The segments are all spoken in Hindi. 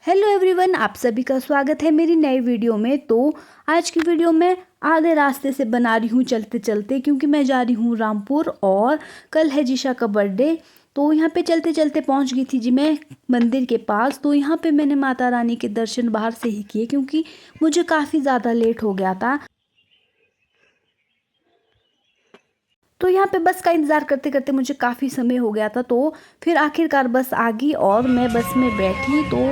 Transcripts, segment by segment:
हेलो एवरीवन, आप सभी का स्वागत है मेरी नई वीडियो में। तो आज की वीडियो में आधे रास्ते से बना रही हूँ चलते चलते, क्योंकि मैं जा रही हूँ रामपुर और कल है जीशा का बर्थडे। तो यहाँ पे चलते चलते पहुँच गई थी जी मैं मंदिर के पास। तो यहाँ पे मैंने माता रानी के दर्शन बाहर से ही किए, क्योंकि मुझे काफ़ी ज़्यादा लेट हो गया था। तो यहाँ पे बस का इंतज़ार करते करते मुझे काफ़ी समय हो गया था। तो फिर आखिरकार बस आ गई और मैं बस में बैठी। तो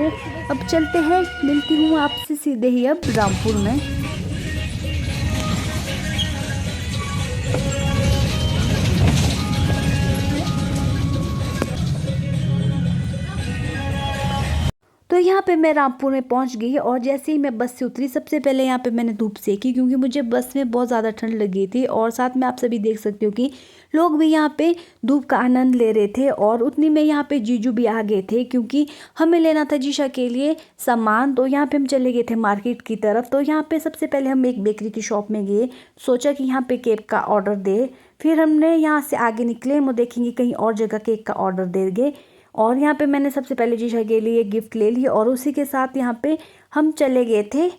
अब चलते हैं, मिलती हूँ आपसे सीधे ही अब रामपुर में। तो यहाँ पे मैं रामपुर में पहुँच गई और जैसे ही मैं बस से उतरी, सबसे पहले यहाँ पे मैंने धूप सेकी, क्योंकि मुझे बस में बहुत ज़्यादा ठंड लगी थी। और साथ में आप सभी देख सकते हो कि लोग भी यहाँ पे धूप का आनंद ले रहे थे। और उतनी में यहाँ पे जीजू भी आ गए थे, क्योंकि हमें लेना था जीशा के लिए सामान। तो यहाँ पे हम चले गए थे मार्केट की तरफ। तो यहाँ पे सबसे पहले हम एक बेकरी की शॉप में गए, सोचा कि यहाँ पे केक का ऑर्डर दे। फिर हमने यहाँ से आगे निकले, हम देखेंगे कहीं और जगह केक का ऑर्डर देंगे। और यहाँ पे मैंने सबसे पहले जीशा के लिए गिफ्ट ले ली और उसी के साथ यहाँ पे हम चले गए थे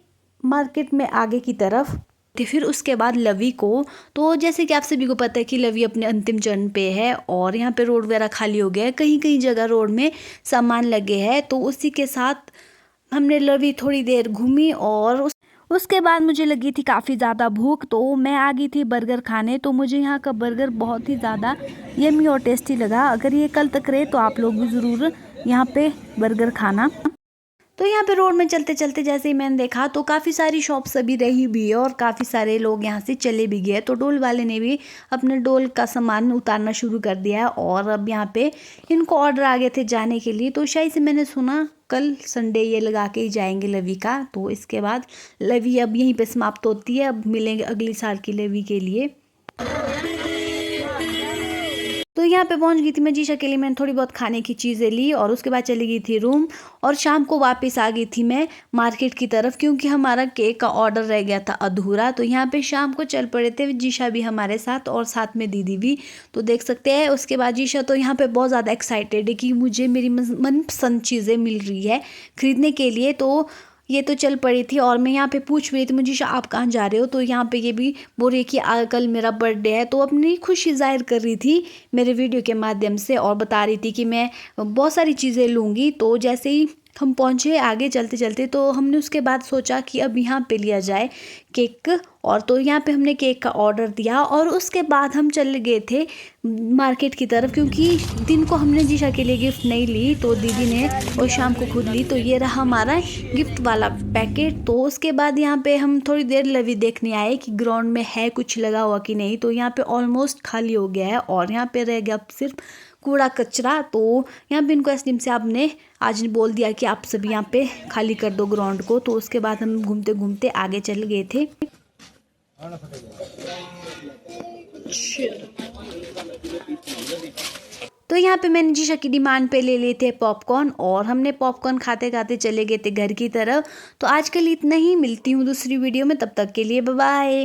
मार्केट में आगे की तरफ। फिर उसके बाद लवी को, तो जैसे कि आप सभी को पता है कि लवी अपने अंतिम चरण पे है और यहाँ पे रोड वगैरह खाली हो गया है, कहीं कहीं जगह रोड में सामान लगे हैं। तो उसी के साथ हमने लवी थोड़ी देर घूमी और उसके बाद मुझे लगी थी काफ़ी ज़्यादा भूख। तो मैं आ गई थी बर्गर खाने। तो मुझे यहाँ का बर्गर बहुत ही ज़्यादा यम्मी और टेस्टी लगा। अगर ये कल तक रहे तो आप लोग भी ज़रूर यहाँ पे बर्गर खाना। तो यहाँ पे रोड में चलते चलते जैसे ही मैंने देखा तो काफ़ी सारी शॉप्स अभी रही भी है और काफ़ी सारे लोग यहाँ से चले भी गए। तो डोल वाले ने भी अपने डोल का सामान उतारना शुरू कर दिया है और अब यहाँ पे इनको ऑर्डर आ गए थे जाने के लिए। तो शायद से मैंने सुना कल संडे ये लगा के ही जाएंगे लवी का। तो इसके बाद लवी अब यहीं पे समाप्त होती है, अब मिलेंगे अगली साल की लवी के लिए। तो यहाँ पे पहुँच गई थी मैं जीशा के लिए, मैंने थोड़ी बहुत खाने की चीज़ें ली और उसके बाद चली गई थी रूम। और शाम को वापस आ गई थी मैं मार्केट की तरफ, क्योंकि हमारा केक का ऑर्डर रह गया था अधूरा। तो यहाँ पे शाम को चल पड़े थे जीशा भी हमारे साथ और साथ में दीदी भी। तो देख सकते हैं उसके बाद जीशा तो यहाँ पे बहुत ज़्यादा एक्साइटेड है कि मुझे मेरी मनपसंद चीज़ें मिल रही है खरीदने के लिए। तो ये तो चल पड़ी थी और मैं यहाँ पे पूछ रही थी मुझे आप कहाँ जा रहे हो। तो यहाँ पे ये भी बोल रही है कि कल मेरा बर्थडे है। तो अपनी खुशी जाहिर कर रही थी मेरे वीडियो के माध्यम से और बता रही थी कि मैं बहुत सारी चीज़ें लूँगी। तो जैसे ही हम पहुँचे आगे चलते चलते, तो हमने उसके बाद सोचा कि अब यहाँ पे लिया जाए केक। और तो यहाँ पे हमने केक का ऑर्डर दिया और उसके बाद हम चले गए थे मार्केट की तरफ, क्योंकि दिन को हमने जीशा के लिए गिफ्ट नहीं ली तो दीदी ने और शाम को खुद ली। तो ये रहा हमारा गिफ्ट वाला पैकेट। तो उसके बाद यहाँ पे हम थोड़ी देर लवी देखने आए कि ग्राउंड में है कुछ लगा हुआ कि नहीं। तो यहाँ पे ऑलमोस्ट खाली हो गया है और यहाँ पे रह गया सिर्फ कूड़ा कचरा। तो यहाँ पे इनको एसडीएम साहब ने आज बोल दिया कि आप सब यहाँ पे खाली कर दो ग्राउंड को। तो उसके बाद हम घूमते घूमते आगे चले गए थे। तो यहाँ पे मैंने जीशा की डिमांड पे ले लिए थे पॉपकॉर्न और हमने पॉपकॉर्न खाते खाते चले गए थे घर की तरफ। तो आज के लिए इतना ही, मिलती हूँ दूसरी वीडियो में, तब तक के लिए बाय बाय।